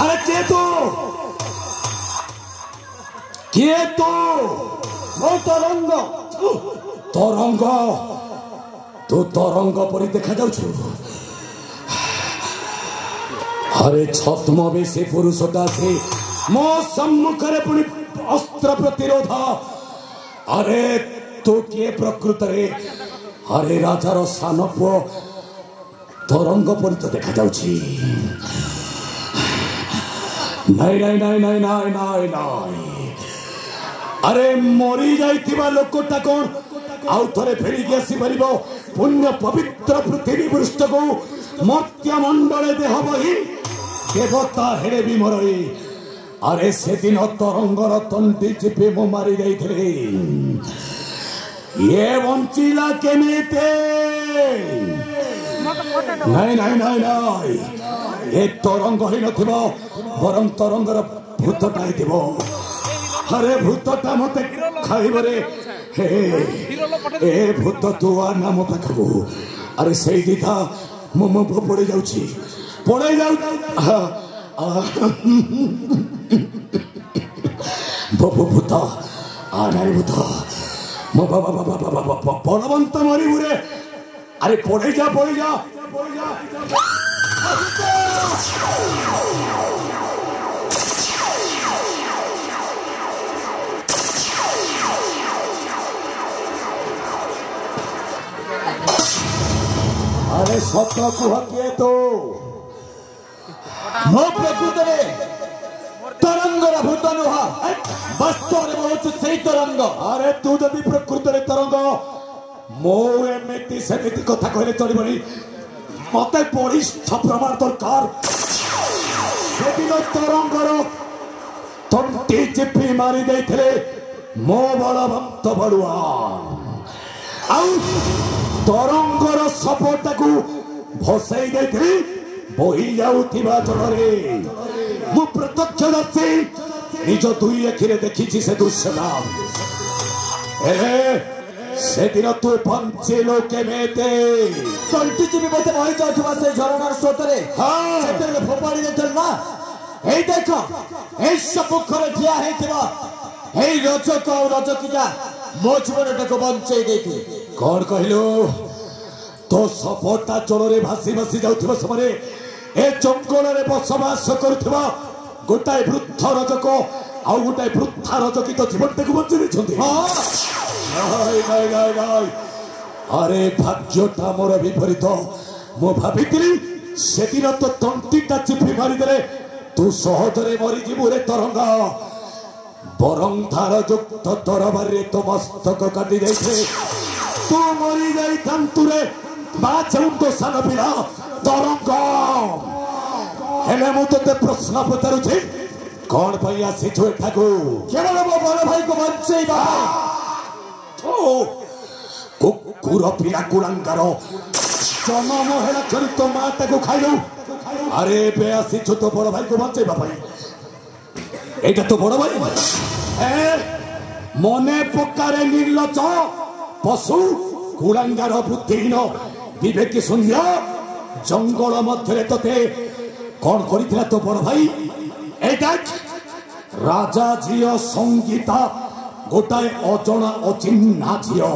अरे के तो मैं तरंग तरंग तू तरंग परी देखा जाऊ अरे छद्मवेशी पुरुषटा से मो सम्मुखरे पुणी अस्त्र प्रतिरोध अरे तू किए प्रकृत रे अरे राजार सान पुओ तरंग परी तो देखा जाउछि नाई नाई नाई नाई नाई नाई नाई अरे मरी जाइथिबा लोकटा कोन आउ थरे फेरी के आसी परिबो पुण्य पवित्र पृथ्वी पृष्ठ को मर्त्य मंडले देह बही देवता हेरे भी मरई अरे से दिन तरंगर तंती चिपे मो मारी जाइथिले ये वंचिला केमिते नाई नाई नाई नाई ये तरंग ही नथिबो बरम तरंगर भूतटा हिथिबो अरे भूतटा मते खाइबरे हे ए भूत तुआ नाम पाखबो अरे सही दिथा मम पड़े जाउछि पड़े जाउ बबु भूत आ नारी भूत मो बाबा बलवंत मरी बुरे अरे पड़े जा अरे सत्य कुह किए तो मो प्रकृत रे तरंगर भूत नुह वास्तव रे बहुत सही तरंग अरे तू जदि प्रकृत रे तरंग मो एमिति सेमिति कथा कहले चलिबनी मते परिष्ठ प्रमाण दरकार सेदिन तरंगर तंती चिपी मारी देथिले मो बलवंत बड़ुआ आउ तरंगर सपटा को भसई देथिली बही जाउथिबा जलरे मु प्रत्यक्षदर्शी निज दुई अखिरे देखिछि से दृश्यता ए से दिन तू पंचेलो केमेते तंटी चिपी मते बही जाउथिबा से झरणार स्रोतरे हां सेते फोपाड़ी देथल ना एई देखो एई समुखरे ठिया हेतिबा एई रजक और रजकिया मो जीवनटा को बंचई देथि कौन कहलो तो सपटा जलरे भासी भासी जाउथिबा समय ए जंगल रे बसवास करुथिबा गोटाए वृद्ध रजक आउ गोटाए वृद्धा रजकी तो जीवन को बंची देछन्ती नाई नाई नाई नाई अरे भाग्यटा मोर विपरीत मो भाबितिली सेदिन तो तंतीटा चिपी मारी देले तू सहजरे मरी जीवु रे तरंग बरं धार युक्त तरबार रे तो मस्तक काटी जाइछे तू मरी जाई तंतुरे बाचुंतो सान पिला तरंग हेले मु तते प्रश्न पचारुछि कौन पई आसीछु एठाकू केवल मो बड़ भाई को बंचेइबा ओ कुकुर पिला कुलांगार जन्म हेला छरी तो माता को खाइलु अरे बे आसीछु तो बड़ भाई को बंचेइबा पई एटा तो बड़ भाई ए मने पकारे निर्लज पशु कुलांगार बुद्धिहीन विवेक शून्य जंगल मध्य तते कौन करिथिला तो बड़ भाई ए देख राजा झियो संगीता गोटाए अजणा अचिन्हा झियो